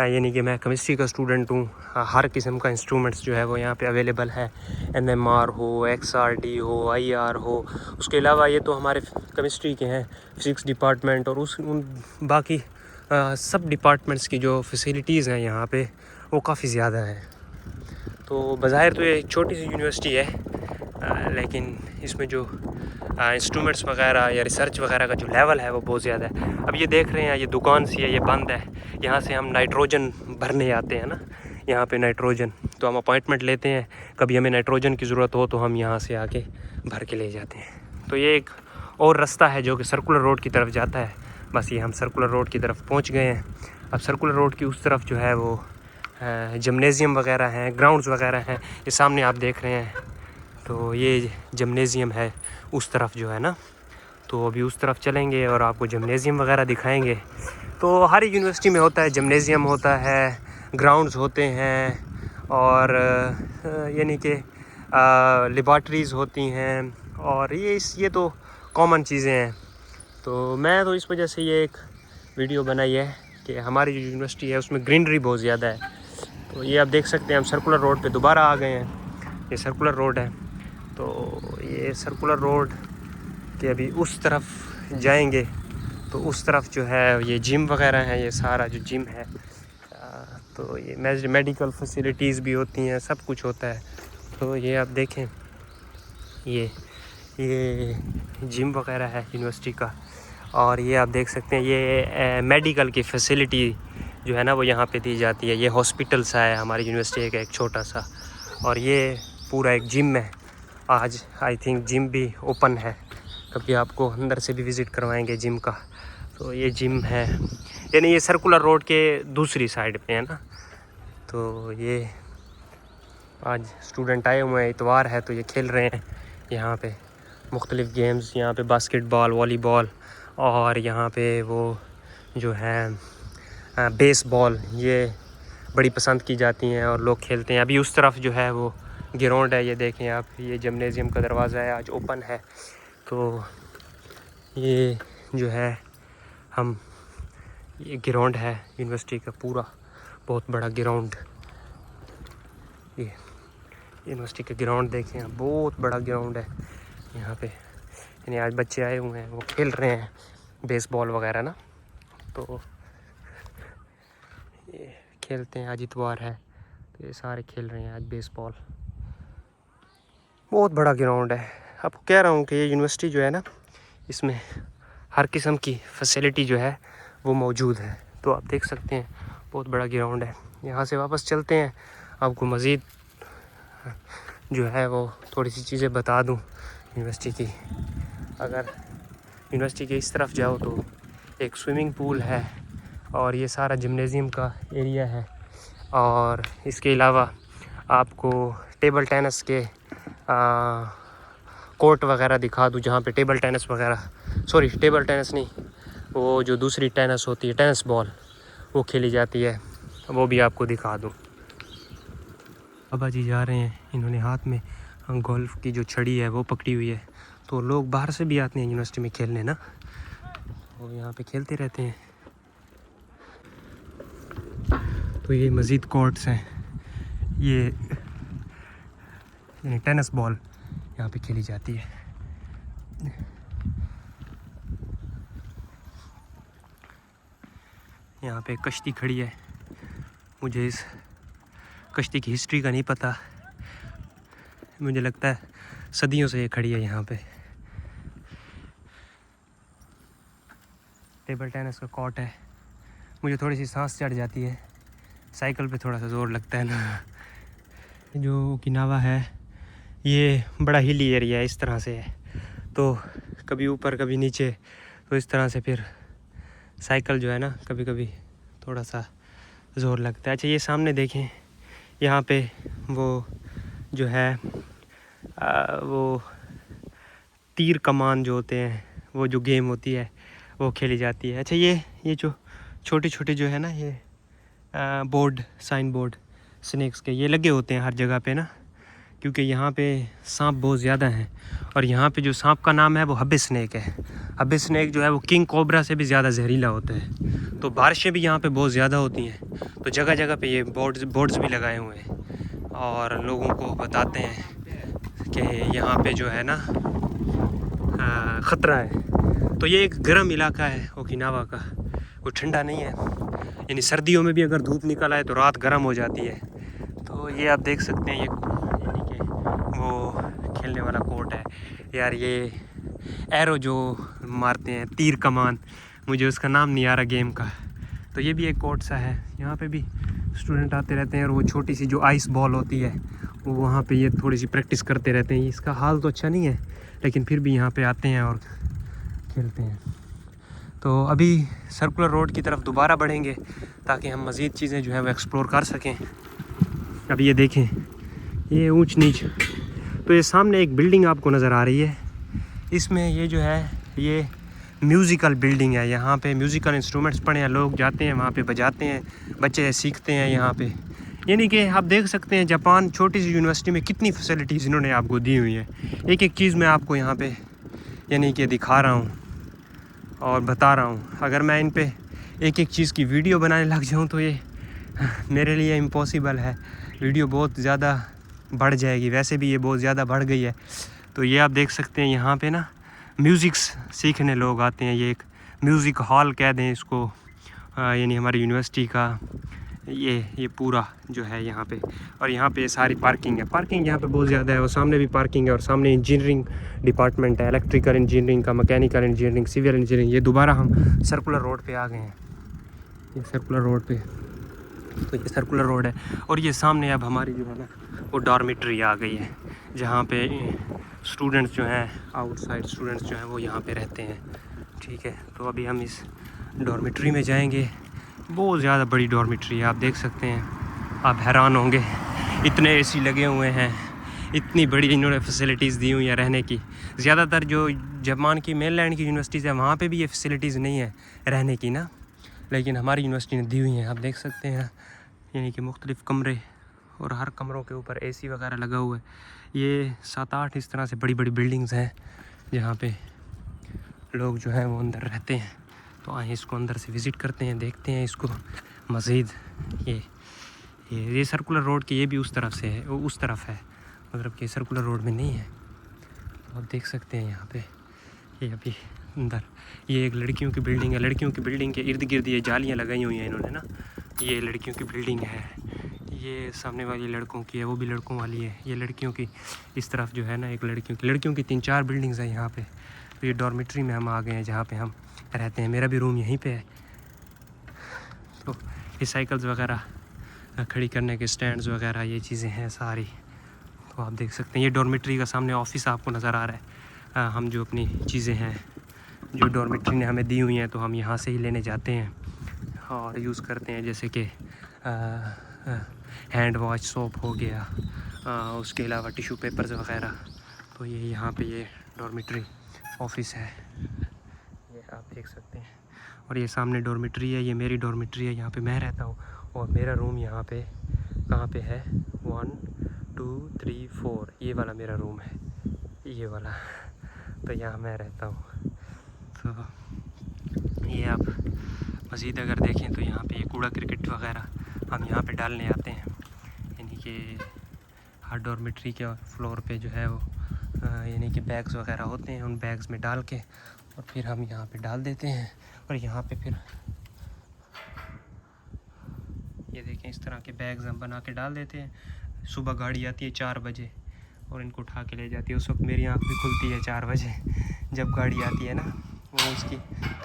Speaker 1: यानी कि मैं केमिस्ट्री का स्टूडेंट हूँ, हर किस्म का इंस्ट्रूमेंट्स जो है वो यहाँ पे अवेलेबल है। NMR हो, XRD हो, IR हो। उसके अलावा ये तो हमारे केमिस्ट्री के हैं, फिज़िक्स डिपार्टमेंट और उन बाकी सब डिपार्टमेंट्स की जो फैसिलिटीज़ हैं यहाँ पे वो काफ़ी ज़्यादा हैं। तो बज़ाहिर तो ये एक छोटी सी यूनिवर्सिटी है, लेकिन इसमें जो इंस्ट्रूमेंट्स वगैरह या रिसर्च वगैरह का जो लेवल है वो बहुत ज़्यादा है। अब ये देख रहे हैं, ये दुकान सी है, ये बंद है। यहाँ से हम नाइट्रोजन भरने आते हैं ना, यहाँ पे नाइट्रोजन, तो हम अपॉइंटमेंट लेते हैं, कभी हमें नाइट्रोजन की ज़रूरत हो तो हम यहाँ से आके भर के ले जाते हैं। तो ये एक और रास्ता है जो कि सर्कुलर रोड की तरफ जाता है। बस ये हम सर्कुलर रोड की तरफ पहुँच गए हैं। अब सर्कुलर रोड की उस तरफ जो है वो जिम्नेज़ियम वगैरह हैं, ग्राउंड्स वगैरह हैं। ये सामने आप देख रहे हैं, तो ये जिम्नेज़ियम है उस तरफ जो है ना। तो अभी उस तरफ चलेंगे और आपको जिम्नेज़ियम वगैरह दिखाएंगे। तो हर यूनिवर्सिटी में होता है, जिम्नेज़ियम होता है, ग्राउंड्स होते हैं और यानी कि लेबॉर्ट्रीज़ होती हैं, और ये तो कॉमन चीज़ें हैं। तो मैं तो इस वजह से ये एक वीडियो बनाई है कि हमारी जो यूनिवर्सिटी है उसमें ग्रीनरी बहुत ज़्यादा है। तो ये आप देख सकते हैं, हम सर्कुलर रोड पे दोबारा आ गए हैं। ये सर्कुलर रोड है, तो ये सर्कुलर रोड के अभी उस तरफ जाएंगे तो उस तरफ जो है ये जिम वगैरह है, ये सारा जो जिम है। तो ये मेडिकल फैसिलिटीज़ भी होती हैं, सब कुछ होता है। तो ये आप देखें, ये जिम वगैरह है यूनिवर्सिटी का। और ये आप देख सकते हैं, ये मेडिकल की फैसिलिटी जो है ना वो यहाँ पे दी जाती है। ये हॉस्पिटल सा है हमारी यूनिवर्सिटी का एक छोटा सा, और ये पूरा एक जिम है। आज आई थिंक जिम भी ओपन है, कभी आपको अंदर से भी विज़िट करवाएंगे जिम का। तो ये जिम है, यानी ये सर्कुलर रोड के दूसरी साइड पे है ना। तो ये आज स्टूडेंट आए हुए हैं, इतवार है तो ये खेल रहे हैं यहाँ पे मुख्तलिफ़ गेम्स। यहाँ पे बास्केटबॉल, वॉलीबॉल, और यहाँ पे वो जो है बेसबॉल, ये बड़ी पसंद की जाती हैं और लोग खेलते हैं। अभी उस तरफ जो है वो ग्राउंड है। ये देखें आप, ये जिम्नेज़ियम का दरवाज़ा है, आज ओपन है। तो ये जो है ये ग्राउंड है यूनिवर्सिटी का पूरा, बहुत बड़ा ग्राउंड। ये यूनिवर्सिटी का ग्राउंड देखें आप, बहुत बड़ा ग्राउंड है यहाँ पे। यानी आज बच्चे आए हुए हैं, वो खेल रहे हैं बेसबॉल वगैरह ना, तो ये खेलते हैं। आज इतवार है तो ये सारे खेल रहे हैं आज बेसबॉल। बहुत बड़ा ग्राउंड है। आपको कह रहा हूँ कि ये यूनिवर्सिटी जो है ना, इसमें हर किस्म की फैसिलिटी जो है वो मौजूद है। तो आप देख सकते हैं बहुत बड़ा ग्राउंड है। यहाँ से वापस चलते हैं, आपको मज़ीद जो है वो थोड़ी सी चीज़ें बता दूँ यूनिवर्सिटी की। अगर यूनिवर्सिटी के इस तरफ जाओ तो एक स्विमिंग पूल है और ये सारा जिम्नेज़ियम का एरिया है। और इसके अलावा आपको टेबल टेनिस के कोर्ट वगैरह दिखा दूँ, जहाँ पे टेबल टेनिस वगैरह, सॉरी टेबल टेनिस नहीं, वो जो दूसरी टेनिस होती है, टेनिस बॉल, वो खेली जाती है, वो भी आपको दिखा दूँ। बाबा जी जा रहे हैं, इन्होंने हाथ में गोल्फ की जो छड़ी है वो पकड़ी हुई है। तो लोग बाहर से भी आते हैं यूनिवर्सिटी में खेलने ना, वो यहाँ पे खेलते रहते हैं। तो ये मज़ीद कोर्ट्स हैं, ये टेनिस बॉल यहाँ पे खेली जाती है। यहाँ पे कश्ती खड़ी है, मुझे इस कश्ती की हिस्ट्री का नहीं पता, मुझे लगता है सदियों से ये खड़ी है यहाँ पे। टेबल टेनिस का कोर्ट है। मुझे थोड़ी सी सांस चढ़ जाती है, साइकिल पे थोड़ा सा ज़ोर लगता है ना। जो ओकिनावा है ये बड़ा हिली एरिया है, इस तरह से है, तो कभी ऊपर कभी नीचे, तो इस तरह से फिर साइकिल जो है ना कभी कभी थोड़ा सा ज़ोर लगता है। अच्छा ये सामने देखें, यहाँ पे वो जो है वो तीर कमान जो होते हैं, वो जो गेम होती है वो खेली जाती है। अच्छा ये जो छोटे छोटे जो है ना, ये बोर्ड, साइन बोर्ड स्नेक्स के ये लगे होते हैं हर जगह पे ना, क्योंकि यहाँ पे सांप बहुत ज़्यादा हैं। और यहाँ पे जो सांप का नाम है वो हब्बे स्नेक है। हब्बे स्नेक जो है वो किंग कोबरा से भी ज़्यादा जहरीला होता है। तो बारिशें भी यहाँ पे बहुत ज़्यादा होती हैं, तो जगह जगह पे ये बोर्ड्स भी लगाए हुए हैं और लोगों को बताते हैं कि यहाँ पे जो है ना ख़तरा है। तो ये एक गर्म इलाका है ओकिनावा का, वो ठंडा नहीं है। यानी सर्दियों में भी अगर धूप निकल आए तो रात गर्म हो जाती है। तो ये आप देख सकते हैं, ये यानी कि वो खेलने वाला कोर्ट है यार। ये एरो जो मारते हैं, तीर कमान, मुझे उसका नाम नहीं आ रहा गेम का। तो ये भी एक कोर्ट सा है, यहाँ पे भी स्टूडेंट आते रहते हैं। और वो छोटी सी जो आइस बॉल होती है वो वहाँ पे ये थोड़ी सी प्रैक्टिस करते रहते हैं। इसका हाल तो अच्छा नहीं है, लेकिन फिर भी यहाँ पे आते हैं और खेलते हैं। तो अभी सर्कुलर रोड की तरफ दोबारा बढ़ेंगे ताकि हम मज़ीद चीज़ें जो है वो एक्सप्लोर कर सकें। अभी ये देखें, ये ऊंच नीच, तो ये सामने एक बिल्डिंग आपको नज़र आ रही है। इसमें ये जो है ये म्यूज़िकल बिल्डिंग है। यहाँ पे म्यूज़िकल इंस्ट्रूमेंट्स पड़े हैं, लोग जाते हैं वहाँ पे बजाते हैं, बच्चे सीखते हैं यहाँ पे। यानी कि आप देख सकते हैं जापान छोटी सी यूनिवर्सिटी में कितनी फैसिलिटीज़ इन्होंने आपको दी हुई है। एक एक चीज़ मैं आपको यहाँ पे यानी कि दिखा रहा हूँ और बता रहा हूँ। अगर मैं इन पे एक एक चीज़ की वीडियो बनाने लग जाऊँ तो ये मेरे लिए इम्पॉसिबल है, वीडियो बहुत ज़्यादा बढ़ जाएगी, वैसे भी ये बहुत ज़्यादा बढ़ गई है। तो ये आप देख सकते हैं यहाँ पे ना म्यूज़िक सीखने लोग आते हैं। ये एक म्यूज़िक हॉल कह दें इसको, यानी हमारी यूनिवर्सिटी का ये पूरा जो है यहाँ पे। और यहाँ पे सारी पार्किंग है, पार्किंग यहाँ पे बहुत ज़्यादा है। और सामने भी पार्किंग है, और सामने इंजीनियरिंग डिपार्टमेंट है, इलेक्ट्रिकल इंजीनियरिंग का, मैकेनिकल इंजीनियरिंग, सिविल इंजीनियरिंग। ये दोबारा हम सर्कुलर रोड पे आ गए हैं, ये सर्कुलर रोड पे। तो ये सर्कुलर रोड है और ये सामने अब हमारी जो है ना वो डॉर्मेट्री आ गई है, जहाँ पे स्टूडेंट्स जो हैं, आउटसाइड स्टूडेंट्स जो हैं वो यहाँ पे रहते हैं। ठीक है, तो अभी हम इस डॉर्मेट्री में जाएंगे। बहुत ज़्यादा बड़ी डॉर्मेट्री है, आप देख सकते हैं, आप हैरान होंगे, इतने एसी लगे हुए हैं, इतनी बड़ी इन्होंने फैसिलिटीज़ दी हुई हैं रहने की। ज़्यादातर जो जापान की मेनलैंड की यूनिवर्सिटीज़ है वहाँ पे भी ये फैसिलिटीज़ नहीं है रहने की ना, लेकिन हमारी यूनिवर्सिटी ने दी हुई हैं। आप देख सकते हैं यानी कि मुख्तलिफ़ कमरे और हर कमरों के ऊपर एसी वगैरह लगा हुआ है। ये 7-8 इस तरह से बड़ी बड़ी बिल्डिंग्स हैं जहाँ पे लोग जो है वो अंदर रहते हैं। तो आए इसको अंदर से विज़िट करते हैं, देखते हैं इसको मज़ीद। ये सर्कुलर रोड की ये भी उस तरफ से है, वो उस तरफ है, मतलब कि सर्कुलर रोड में नहीं है। तो आप देख सकते हैं यहाँ पे ये अभी अंदर ये एक लड़कियों की बिल्डिंग है। लड़कियों की बिल्डिंग के इर्द गिर्द ये जालियाँ लगाई हुई हैं इन्होंने ना। ये लड़कियों की बिल्डिंग है, ये सामने वाली लड़कों की है, वो भी लड़कों वाली है। ये लड़कियों की इस तरफ जो है ना एक लड़कियों की 3-4 बिल्डिंग्स हैं यहाँ पे। तो ये डॉर्मेट्री में हम आ गए हैं जहाँ पे हम रहते हैं। मेरा भी रूम यहीं पे है। तो ये साइकिल्स वगैरह खड़ी करने के स्टैंड्स वगैरह ये चीज़ें हैं सारी। तो आप देख सकते हैं ये डॉर्मेट्री का सामने ऑफिस आपको नज़र आ रहा है। हम जो अपनी चीज़ें हैं जो डॉर्मेट्री ने हमें दी हुई हैं तो हम यहाँ से ही लेने जाते हैं और यूज़ करते हैं, जैसे कि हैंड वॉश सोप हो गया, उसके अलावा टिशू पेपर्स वगैरह। तो ये यहाँ पे ये डॉर्मेट्री ऑफिस है, ये आप देख सकते हैं। और ये सामने डॉर्मेट्री है, ये मेरी डॉर्मेट्री है, यहाँ पे मैं रहता हूँ। और मेरा रूम यहाँ पे कहाँ पे है, 1 2 3 4, ये वाला मेरा रूम है, ये वाला। तो यहाँ मैं रहता हूँ। तो ये आप मज़ीद अगर देखें तो यहाँ पे ये कूड़ा क्रिकेट वगैरह हम यहाँ पे डालने आते हैं, यानी कि हर डॉर्मेट्री के फ्लोर पे जो है वो यानी कि बैग्स वगैरह होते हैं, उन बैग्स में डाल के और फिर हम यहाँ पे डाल देते हैं। और यहाँ पे फिर ये देखें इस तरह के बैग्स हम बना के डाल देते हैं। सुबह गाड़ी आती है 4 बजे और इनको उठा के ले जाती है। उस वक्त मेरी आँख भी खुलती है 4 बजे जब गाड़ी आती है ना, वो उसकी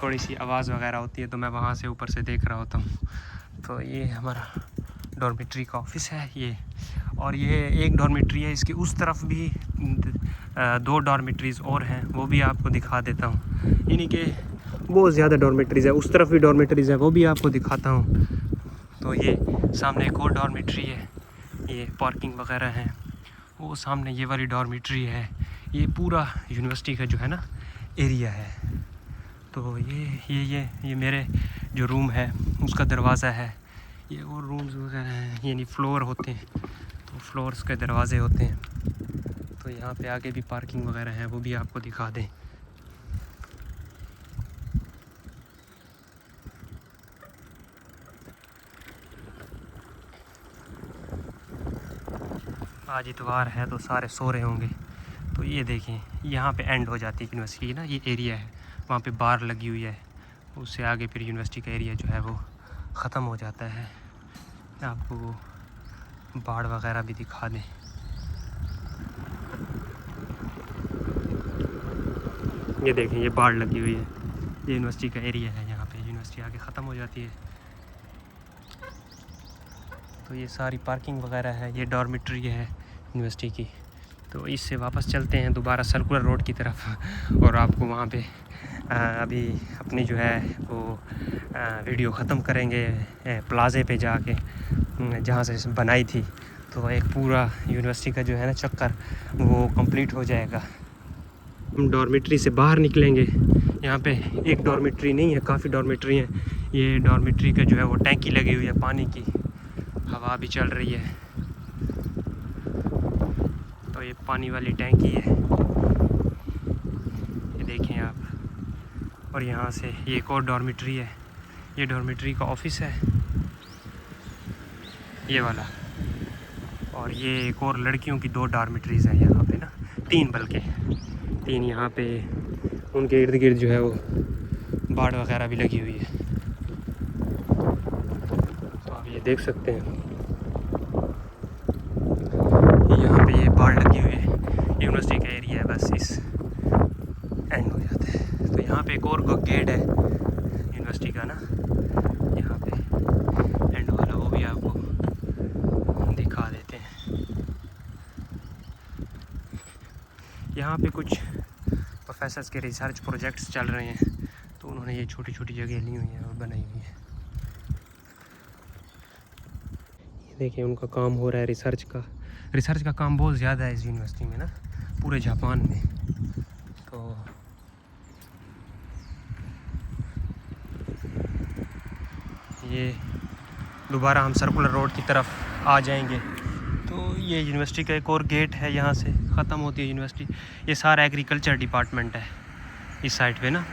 Speaker 1: थोड़ी सी आवाज़ वगैरह होती है तो मैं वहाँ से ऊपर से देख रहा होता हूँ। तो ये हमारा डॉर्मेट्री का ऑफिस है ये। और ये एक डॉर्मेट्री है, इसकी उस तरफ भी 2 डॉर्मेट्रीज़ और हैं, वो भी आपको दिखा देता हूँ। यानी कि बहुत ज़्यादा डॉर्मेट्रीज़ है, उस तरफ भी डॉर्मेट्रीज़ है, वो भी आपको दिखाता हूँ। तो ये सामने एक और डॉर्मेट्री है, ये पार्किंग वगैरह है। वो सामने ये वाली डॉर्मेट्री है। ये पूरा यूनिवर्सिटी का जो है ना एरिया है। तो ये मेरे जो रूम है उसका दरवाज़ा है। ये और रूम्स वगैरह हैं, यानी फ्लोर होते हैं, तो फ्लोर्स के दरवाजे होते हैं। तो यहाँ पे आगे भी पार्किंग वगैरह है, वो भी आपको दिखा दें। आज इतवार है तो सारे सो रहे होंगे। तो ये देखें यहाँ पे एंड हो जाती है यूनिवर्सिटी ना, ये एरिया है, वहाँ पे बार लगी हुई है। उससे आगे फिर यूनिवर्सिटी का एरिया जो है वो ख़त्म हो जाता है। आपको वो बाड़ वगैरह भी दिखा दें। ये देखें ये बाड़ लगी हुई है, ये यूनिवर्सिटी का एरिया है, यहाँ पे यूनिवर्सिटी आगे ख़त्म हो जाती है। तो ये सारी पार्किंग वगैरह है, ये डॉर्मेट्री है यूनिवर्सिटी की। तो इससे वापस चलते हैं दोबारा सर्कुलर रोड की तरफ और आपको वहाँ पे अभी अपनी जो है वो वीडियो ख़त्म करेंगे प्लाज़े पे जाके, जहाँ से बनाई थी। तो एक पूरा यूनिवर्सिटी का जो है ना चक्कर वो कंप्लीट हो जाएगा। हम डॉर्मेट्री से बाहर निकलेंगे। यहाँ पे एक डॉर्मेट्री नहीं है, काफ़ी डॉर्मेट्री हैं। ये डॉर्मेट्री का जो है वो टैंकी लगी हुई है, पानी की हवा भी चल रही है। तो ये पानी वाली टैंकी है, ये देखें आप। और यहाँ से ये एक और डॉर्मेट्री है, ये डॉर्मेट्री का ऑफिस है ये वाला। और ये एक और लड़कियों की 2 डॉर्मेट्रीज़ हैं यहाँ पे ना, 3 बल्कि 3 यहाँ पे। उनके इर्द गिर्द जो है वो बाड़ वगैरह भी लगी हुई है। तो आप ये देख सकते हैं यहाँ पे ये बाड़ लगी हुई है। यूनिवर्सिटी का एरिया है, बस इस एंड हो जाता है। तो यहाँ पे एक और गेट है यूनिवर्सिटी का ना, यहाँ पे एंड वाला, वो भी आपको दिखा देते हैं। यहाँ पे कुछ प्रोफेसर्स के रिसर्च प्रोजेक्ट्स चल रहे हैं, तो उन्होंने ये छोटी छोटी जगह ली हुई हैं और बनाई हुई है। ये देखिए उनका काम हो रहा है रिसर्च का काम बहुत ज़्यादा है इस यूनिवर्सिटी में ना, पूरे जापान में। तो ये दोबारा हम सर्कुलर रोड की तरफ आ जाएंगे ये यूनिवर्सिटी का एक और गेट है, यहाँ से ख़त्म होती है यूनिवर्सिटी। ये सारा एग्रीकल्चर डिपार्टमेंट है इस साइड पे ना,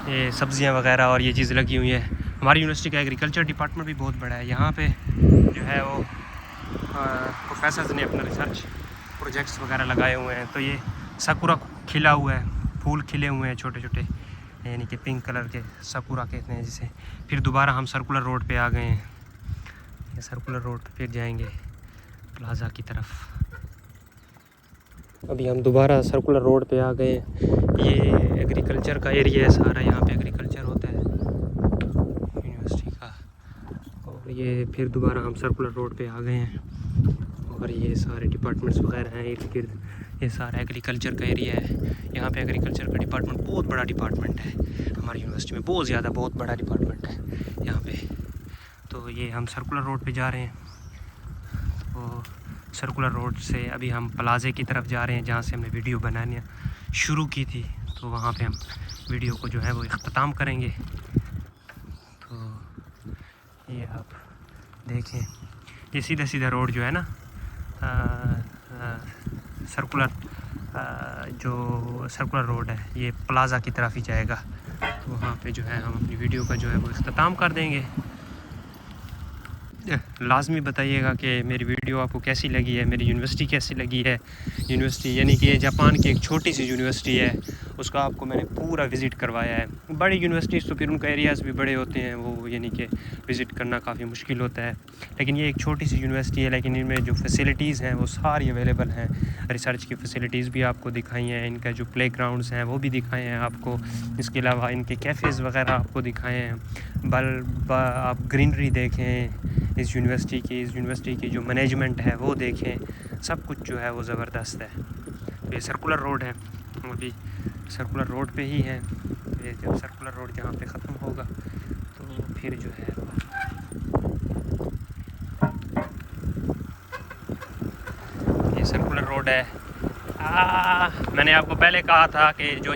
Speaker 1: ये सब्ज़ियाँ वगैरह और ये चीज़ लगी हुई है। हमारी यूनिवर्सिटी का एग्रीकल्चर डिपार्टमेंट भी बहुत बड़ा है। यहाँ पे जो है वो प्रोफेसर्स ने अपना रिसर्च प्रोजेक्ट्स वगैरह लगाए हुए हैं। तो ये साकुरा खिला हुआ है, फूल खिले हुए हैं छोटे छोटे, यानी कि पिंक कलर के, साकुरा कहते हैं जिसे। फिर दोबारा हम सर्कुलर रोड पे आ गए हैं। ये सर्कुलर रोड पे फिर जाएंगे प्लाज़ा की तरफ। अभी हम दोबारा सर्कुलर रोड पे आ गए हैं। ये एग्रीकल्चर का एरिया है सारा, यहाँ पे एग्रीकल्चर होता है यूनिवर्सिटी का। और ये फिर दोबारा हम सर्कुलर रोड पे आ गए हैं और ये सारे डिपार्टमेंट्स वगैरह हैं इर्द गिर्द। ये सारा एग्रीकल्चर का एरिया है। यहाँ पे एग्रीकल्चर का डिपार्टमेंट बहुत बड़ा डिपार्टमेंट है हमारी यूनिवर्सिटी में, बहुत बड़ा डिपार्टमेंट है यहाँ पे। तो ये हम सर्कुलर रोड पे जा रहे हैं। तो सर्कुलर रोड से अभी हम प्लाज़े की तरफ जा रहे हैं, जहाँ से हमने वीडियो बनाना शुरू की थी। तो वहाँ पे हम वीडियो को जो है वो इख्तिताम करेंगे। तो ये आप देखें, ये सीधा सीधा रोड जो है ना सर्कुलर जो सर्कुलर रोड है, ये प्लाज़ा की तरफ ही जाएगा। तो वहाँ पे जो है हम अपनी वीडियो का जो है वो इख्तिताम कर देंगे। लाजमी बताइएगा कि मेरी वीडियो आपको कैसी लगी है, मेरी यूनिवर्सिटी कैसी लगी है। यूनिवर्सिटी यानी कि ये जापान की एक छोटी सी यूनिवर्सिटी है, उसका आपको मैंने पूरा विज़िट करवाया है। बड़ी यूनिवर्सिटीज़ तो फिर उनका एरियाज़ भी बड़े होते हैं, वो यानी कि विज़िट करना काफ़ी मुश्किल होता है। लेकिन ये एक छोटी सी यूनिवर्सिटी है, लेकिन इनमें जो फैसिलिटीज़ हैं वो सारी अवेलेबल हैं। रिसर्च की फैसिलिटीज़ भी आपको दिखाई हैं, इनका जो प्ले ग्राउंड्स हैं वो भी दिखाए हैं आपको। इसके अलावा इनके कैफ़ेज़ वगैरह आपको दिखाए हैं। आप ग्रीनरी देखें इस यूनिवर्सिटी की जो मैनेजमेंट है वो देखें, सब कुछ जो है वो ज़बरदस्त है। ये सर्कुलर रोड है, वो भी सर्कुलर रोड पे ही है। ये जब सर्कुलर रोड जहाँ पे ख़त्म होगा तो फिर जो है ये सर्कुलर रोड है। मैंने आपको पहले कहा था कि जो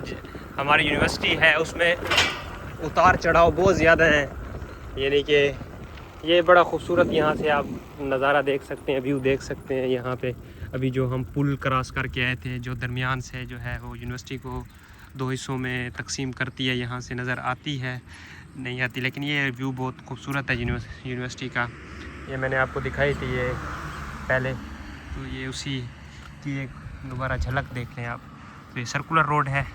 Speaker 1: हमारी यूनिवर्सिटी है उसमें उतार चढ़ाव बहुत ज़्यादा हैं, यानी कि ये बड़ा खूबसूरत यहाँ से आप नज़ारा देख सकते हैं, व्यू देख सकते हैं। यहाँ पे अभी जो हम पुल क्रॉस करके आए थे, जो दरमियान से जो है वो यूनिवर्सिटी को दो हिस्सों में तकसीम करती है, यहाँ से नज़र आती है नहीं आती, लेकिन ये व्यू बहुत खूबसूरत है यूनिवर्सिटी का। ये मैंने आपको दिखाई थी ये पहले, तो ये उसी की एक दोबारा झलक देख लें आप। तो ये सर्कुलर रोड है,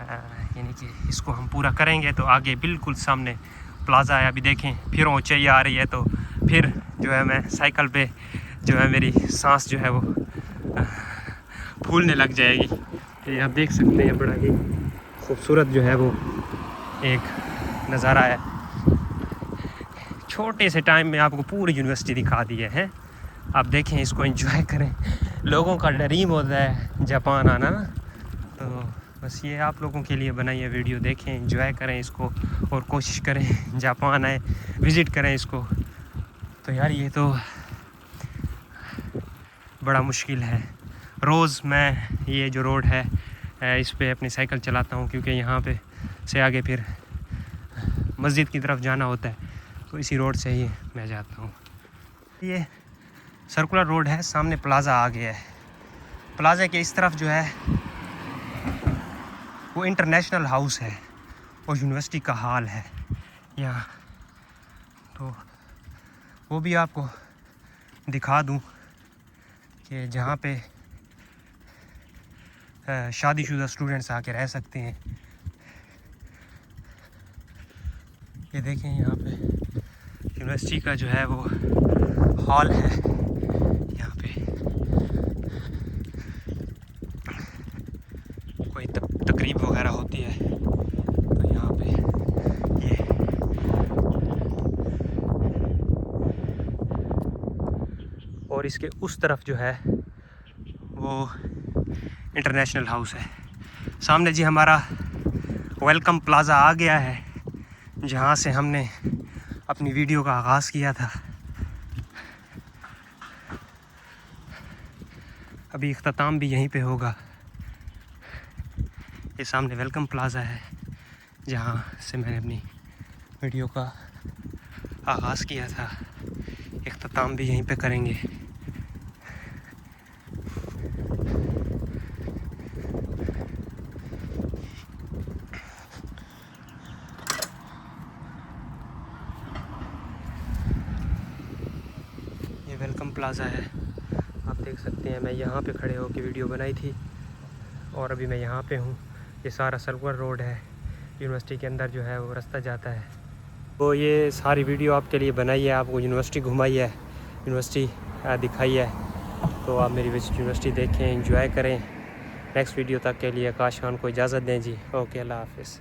Speaker 1: यानी कि इसको हम पूरा करेंगे तो आगे बिल्कुल सामने प्लाज़ा है। अभी देखें फिर ऊंचाई आ रही है, तो फिर जो है मैं साइकिल पे जो है मेरी सांस जो है वो फूलने लग जाएगी। ये आप देख सकते हैं, बड़ा ही खूबसूरत जो है वो एक नज़ारा है। छोटे से टाइम में आपको पूरी यूनिवर्सिटी दिखा दी है। आप देखें, इसको एंजॉय करें। लोगों का ड्रीम होता है जापान आना ना, तो बस ये आप लोगों के लिए बनाई है वीडियो। देखें, एंजॉय करें इसको और कोशिश करें जापान आए, विज़िट करें इसको। तो यार ये तो बड़ा मुश्किल है। रोज़ मैं ये जो रोड है इस पे अपनी साइकिल चलाता हूँ, क्योंकि यहाँ पे से आगे फिर मस्जिद की तरफ जाना होता है, तो इसी रोड से ही मैं जाता हूँ। ये सर्कुलर रोड है, सामने प्लाज़ा आ गया है। प्लाज़ा के इस तरफ जो है वो इंटरनेशनल हाउस है और यूनिवर्सिटी का हॉल है यहाँ। तो वो भी आपको दिखा दूँ कि जहाँ पे शादीशुदा स्टूडेंट्स आके रह सकते हैं। ये देखें, यहाँ पे यूनिवर्सिटी का जो है वो हॉल है। यहाँ पे कोई तकरीब वगैरह होती है तो यहाँ पे ये और इसके उस तरफ जो है वो इंटरनेशनल हाउस है। सामने जी हमारा वेलकम प्लाज़ा आ गया है, जहाँ से हमने अपनी वीडियो का आगाज़ किया था। अभी इख्तिताम भी यहीं पे होगा। ये सामने वेलकम प्लाज़ा है, जहाँ से मैंने अपनी वीडियो का आगाज़ किया था। इख्तिताम भी यहीं पे करेंगे। वेलकम प्लाज़ा है, आप देख सकते हैं। मैं यहाँ पे खड़े होकर वीडियो बनाई थी और अभी मैं यहाँ पे हूँ। ये सारा सर्कुलर रोड है, यूनिवर्सिटी के अंदर जो है वो रास्ता जाता है। तो ये सारी वीडियो आपके लिए बनाई है, आपको यूनिवर्सिटी घुमाई है, यूनिवर्सिटी दिखाई है। तो आप मेरी विजिट यूनिवर्सिटी देखें, एंजॉय करें। नेक्स्ट वीडियो तक के लिए आकाश खान को इजाज़त दें जी। ओके, अल्लाह हाफ़िज़।